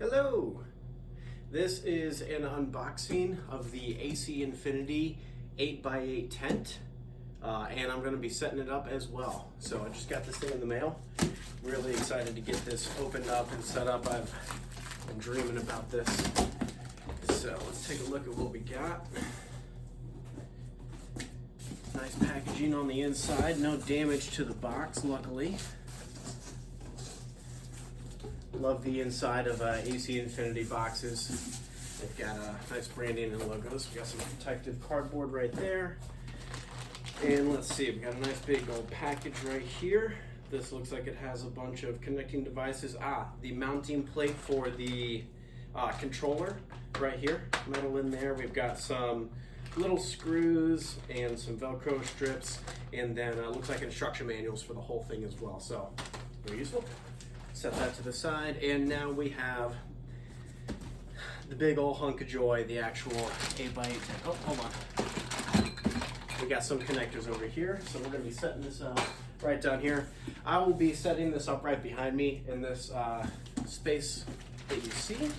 Hello! This is an unboxing of the AC Infinity 8x8 tent, and I'm going to be setting it up as well. So I just got this thing in the mail. Really excited to get this opened up and set up. I've been dreaming about this. So let's take a look at what we got. Nice packaging on the inside, no damage to the box, luckily. Love the inside of AC Infinity boxes. They've got nice branding and logos. We got some protective cardboard right there. And let's see, we've got a nice big old package right here. This looks like it has a bunch of connecting devices. The mounting plate for the controller right here, metal in there. We've got some little screws and some Velcro strips, and then looks like instruction manuals for the whole thing as well. So very useful. Set that to the side, and now we have the big old hunk of joy, the actual 8x8 tent. Oh, hold on. We got some connectors over here, so we're going to be setting this up right down here. I will be setting this up right behind me in this space that you see.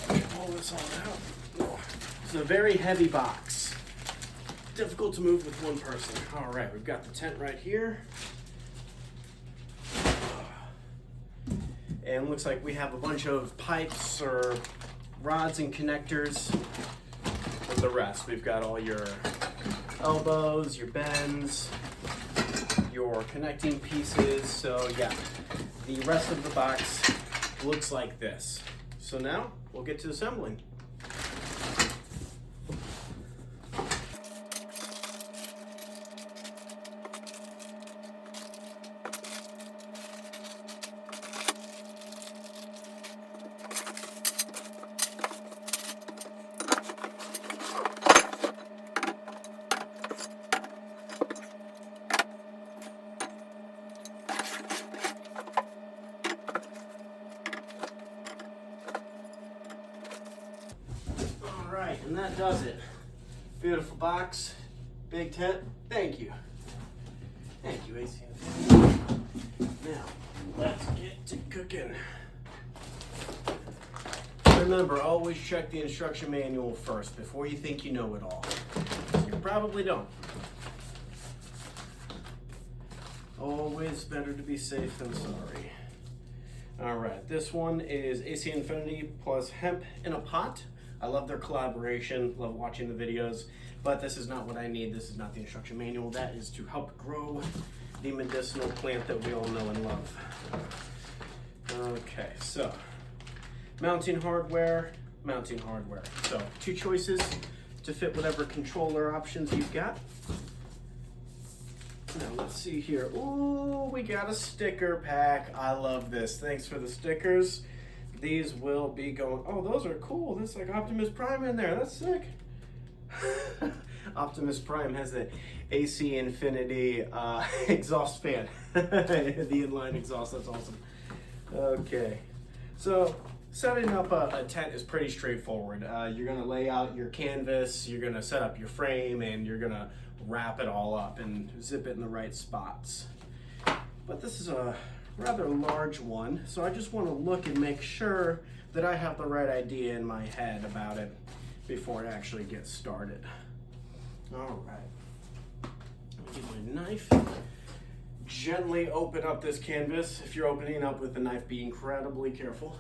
Pull this all out. It's a very heavy box. Difficult to move with one person. All right, we've got the tent right here. And looks like we have a bunch of pipes or rods and connectors for the rest. We've got all your elbows, your bends, your connecting pieces. So yeah, the rest of the box looks like this. So now we'll get to assembling. Alright, and that does it. Beautiful box, big tent. Thank you. Thank you, AC Infinity. Now, let's get to cooking. Remember, always check the instruction manual first before you think you know it all. You probably don't. Always better to be safe than sorry. Alright, this one is AC Infinity plus hemp in a pot. I love their collaboration, love watching the videos, but this is not what I need. This is not the instruction manual. That is to help grow the medicinal plant that we all know and love. Okay, so mounting hardware. So two choices to fit whatever controller options you've got. Now let's see here. Ooh, we got a sticker pack. I love this. Thanks for the stickers. These will be going, oh, those are cool. There's like Optimus Prime in there. That's sick. Optimus Prime has the AC Infinity exhaust fan. The inline exhaust, that's awesome. Okay, so setting up a tent is pretty straightforward. You're gonna lay out your canvas, you're gonna set up your frame, and you're gonna wrap it all up and zip it in the right spots. But this is a rather large one, so I just want to look and make sure that I have the right idea in my head about it before I actually get started. All right, let me get my knife. Gently open up this canvas. If you're opening up with the knife, be incredibly careful.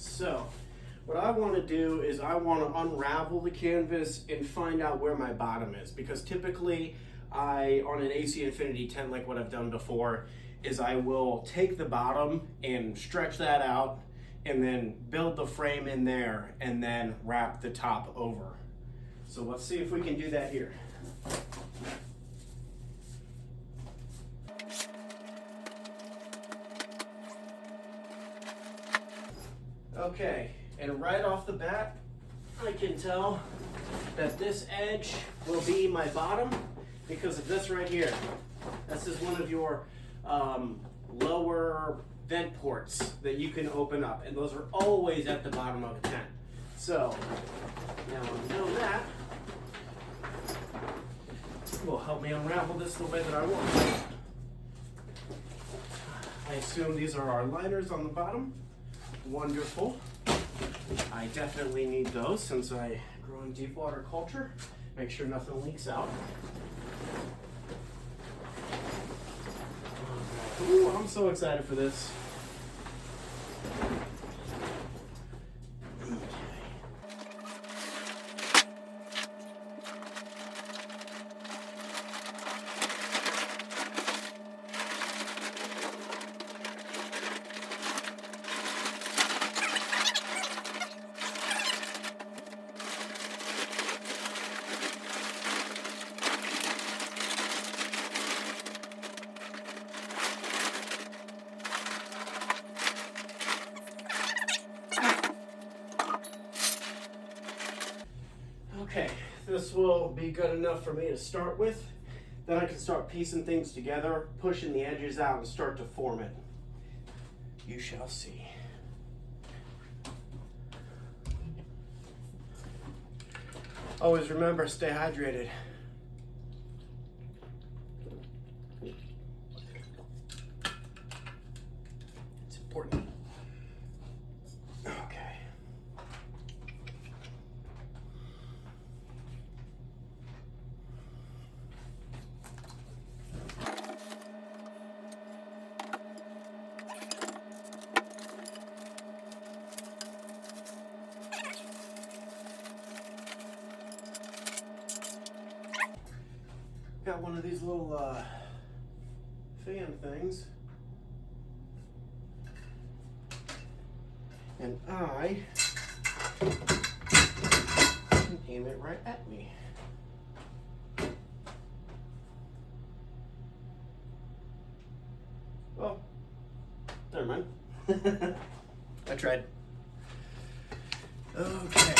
So what I want to do is I want to unravel the canvas and find out where my bottom is, because typically on an AC Infinity tent, like what I've done before, is I will take the bottom and stretch that out and then build the frame in there and then wrap the top over. So let's see if we can do that here. Okay, and right off the bat, I can tell that this edge will be my bottom because of this right here. This is one of your lower vent ports that you can open up, and those are always at the bottom of a tent. So now I know that will help me unravel this the way that I want. I assume these are our liners on the bottom. Wonderful. I definitely need those since I grow in deep water culture. Make sure nothing leaks out. Ooh, I'm so excited for this. Okay, this will be good enough for me to start with. Then I can start piecing things together, pushing the edges out, and start to form it. You shall see. Always remember, stay hydrated. It's important. Okay. Got one of these little fan things, and I can aim it right at me. Oh, never mind. I tried. Okay.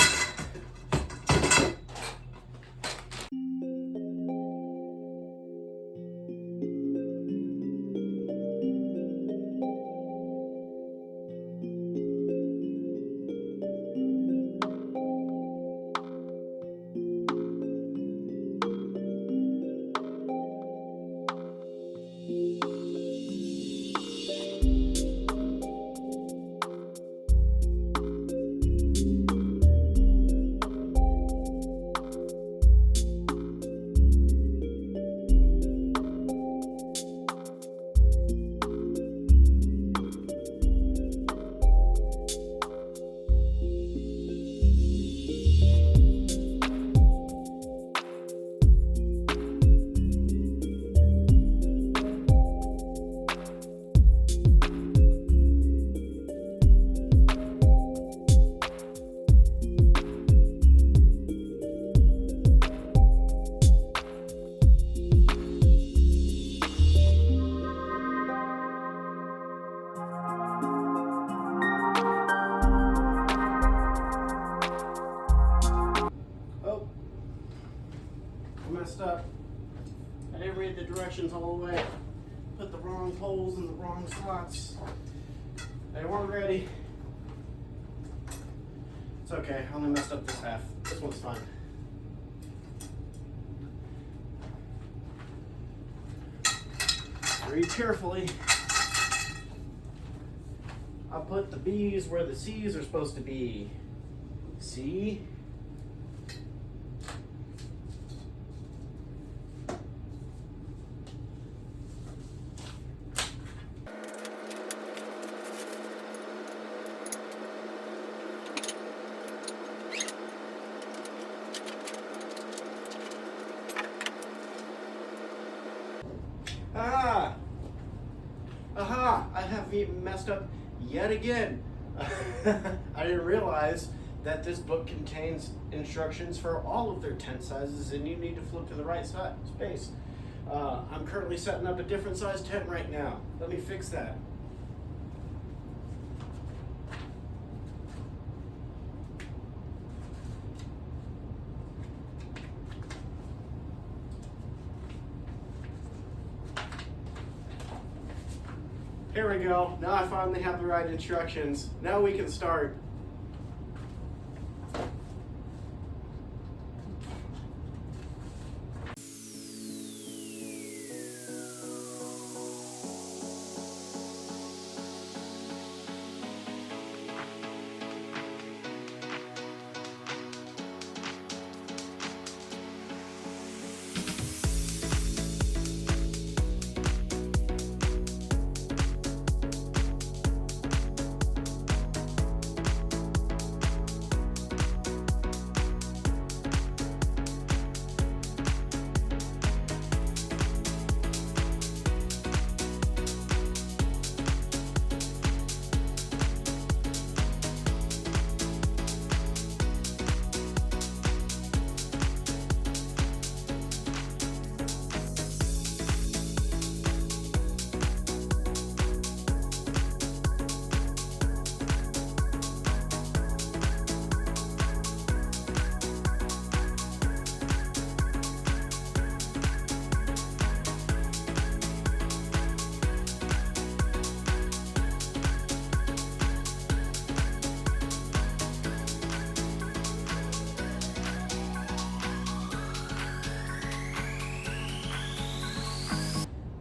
Messed up. I didn't read the directions all the way. Put the wrong holes in the wrong slots. They weren't ready. It's okay, I only messed up this half. This one's fine. Read carefully. I'll put the B's where the C's are supposed to be. C. Ah! Aha! I have messed up yet again. I didn't realize that this book contains instructions for all of their tent sizes, and you need to flip to the right side space. I'm currently setting up a different size tent right now. Let me fix that. Here we go. Now I finally have the right instructions. Now we can start.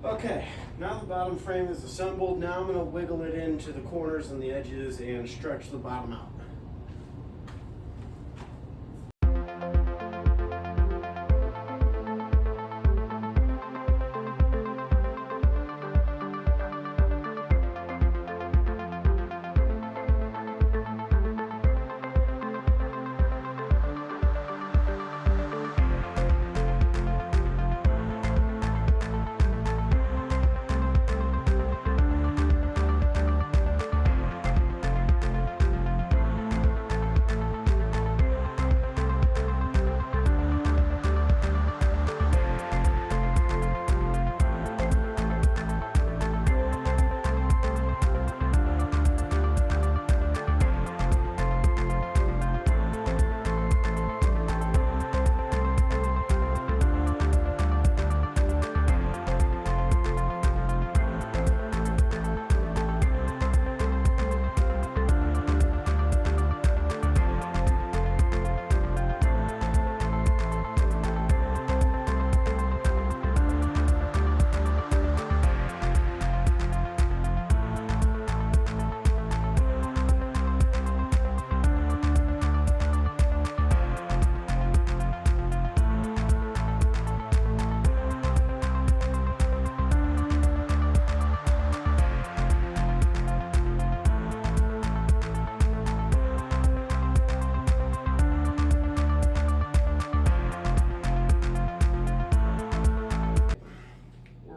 Okay, now the bottom frame is assembled. Now I'm going to wiggle it into the corners and the edges and stretch the bottom out.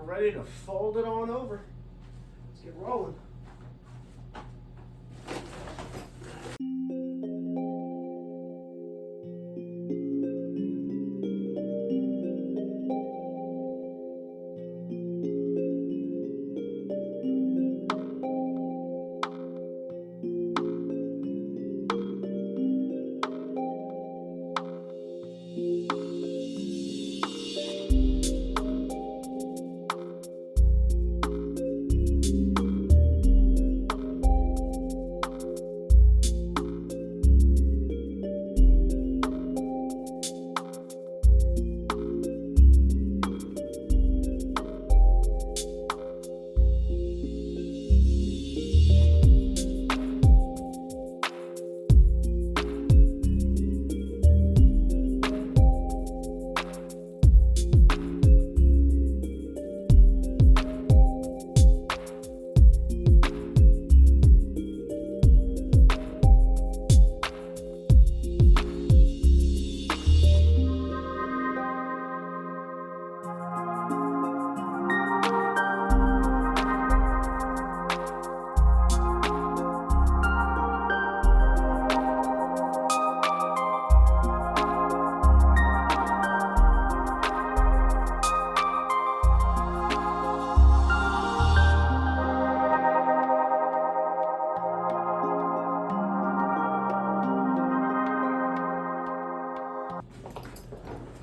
Ready to fold it on over. Let's get rolling.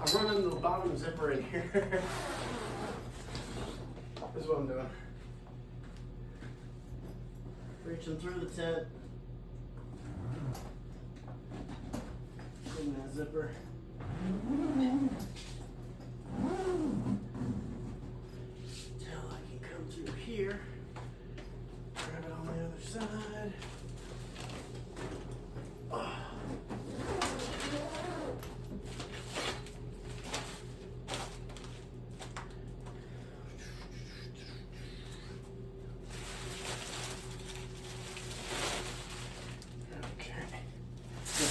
I'm running the bottom zipper in here. This is what I'm doing. Reaching through the tent. Clean that zipper. Till I can come through here. Grab it on the other side. Oh.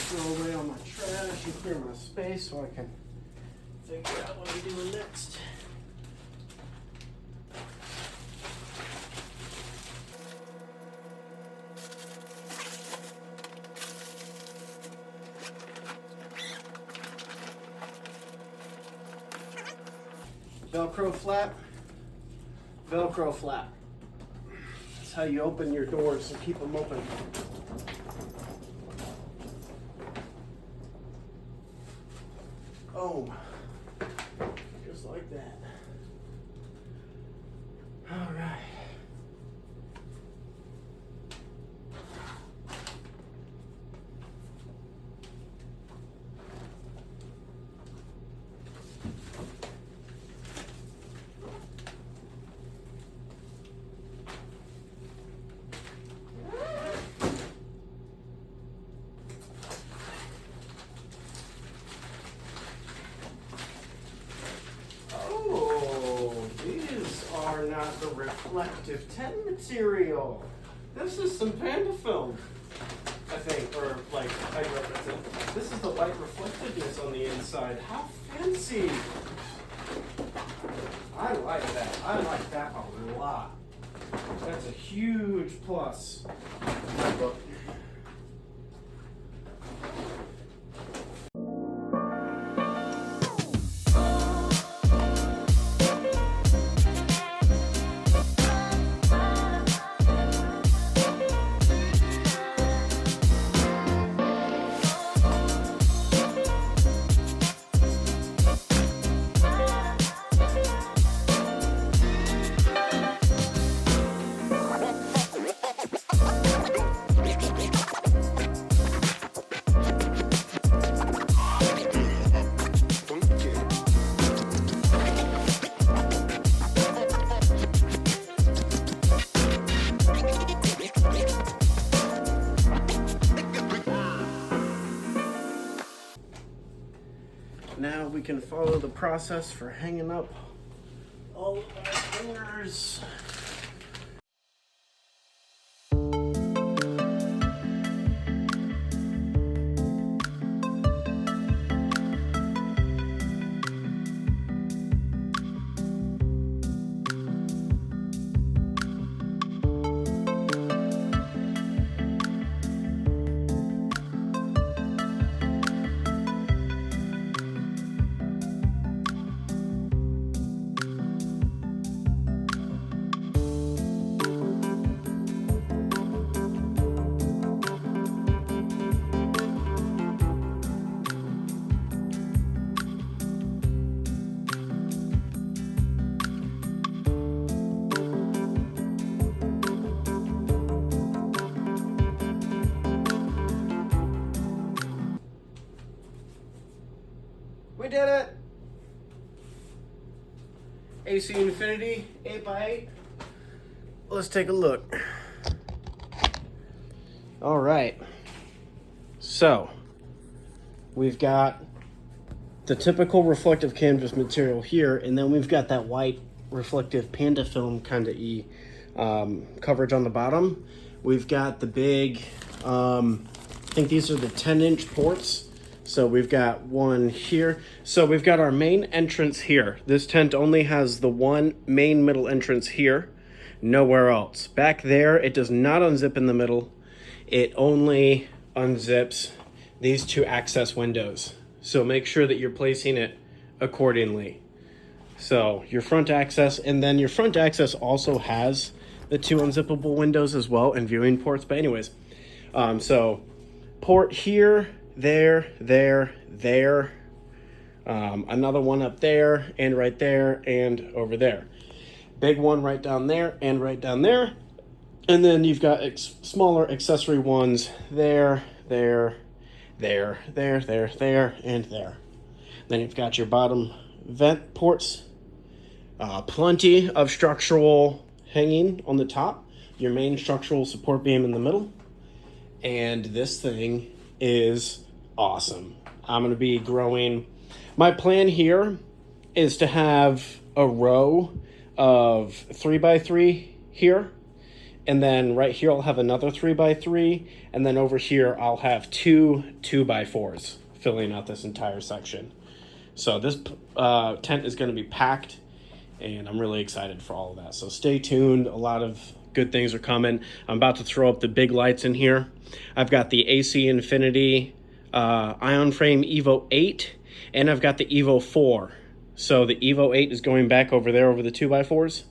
Throw away all my trash and clear my space so I can figure out what I'm doing next. Velcro flap, Velcro flap. That's how you open your doors and keep them open. Oh, just like that. All right. Not the reflective tent material. This is some panda film, I think, or like I represent. This is the light reflectiveness on the inside. How fancy! I like that. I like that a lot. That's a huge plus. Now we can follow the process for hanging up all of our fingers. We did it! AC Infinity 8x8. Let's take a look. All right. So, we've got the typical reflective canvas material here, and then we've got that white reflective panda film kind of coverage on the bottom. We've got the big, I think these are the 10-inch ports. So we've got one here. So we've got our main entrance here. This tent only has the one main middle entrance here, nowhere else. Back there, it does not unzip in the middle. It only unzips these two access windows. So make sure that you're placing it accordingly. So your front access, and then your front access also has the two unzippable windows as well and viewing ports. But anyways, so port here, there, another one up there, and right there, and over there. Big one right down there, and right down there. And then you've got smaller accessory ones there, there, there, there, there, there, and there. Then you've got your bottom vent ports. Plenty of structural hanging on the top. Your main structural support beam in the middle. And this thing is awesome. I'm going to be growing. My plan here is to have a row of 3x3 here. And then right here, I'll have another 3x3. And then over here, I'll have two 2x4s filling out this entire section. So this tent is going to be packed, and I'm really excited for all of that. So stay tuned. A lot of good things are coming. I'm about to throw up the big lights in here. I've got the AC Infinity Ionframe Evo 8, and I've got the Evo 4. So the Evo 8 is going back over there over the 2x4s.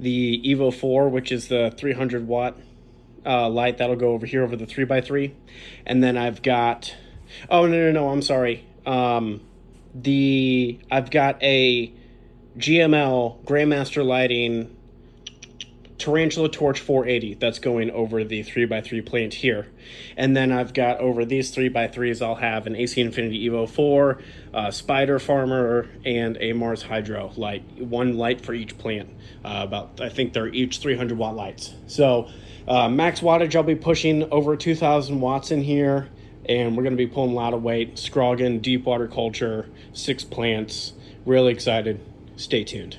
The Evo 4, which is the 300 watt light, that'll go over here over the 3x3. And then I've got, oh, no, I'm sorry. I've got a GML Grandmaster Lighting Tarantula Torch 480 that's going over the 3x3 plant here. And then I've got over these 3x3s, I'll have an AC Infinity Evo 4, Spider Farmer, and a Mars Hydro light. One light for each plant. I think they're each 300 watt lights. So max wattage, I'll be pushing over 2,000 watts in here. And we're going to be pulling a lot of weight. Scroggin, deep water culture, 6 plants. Really excited. Stay tuned.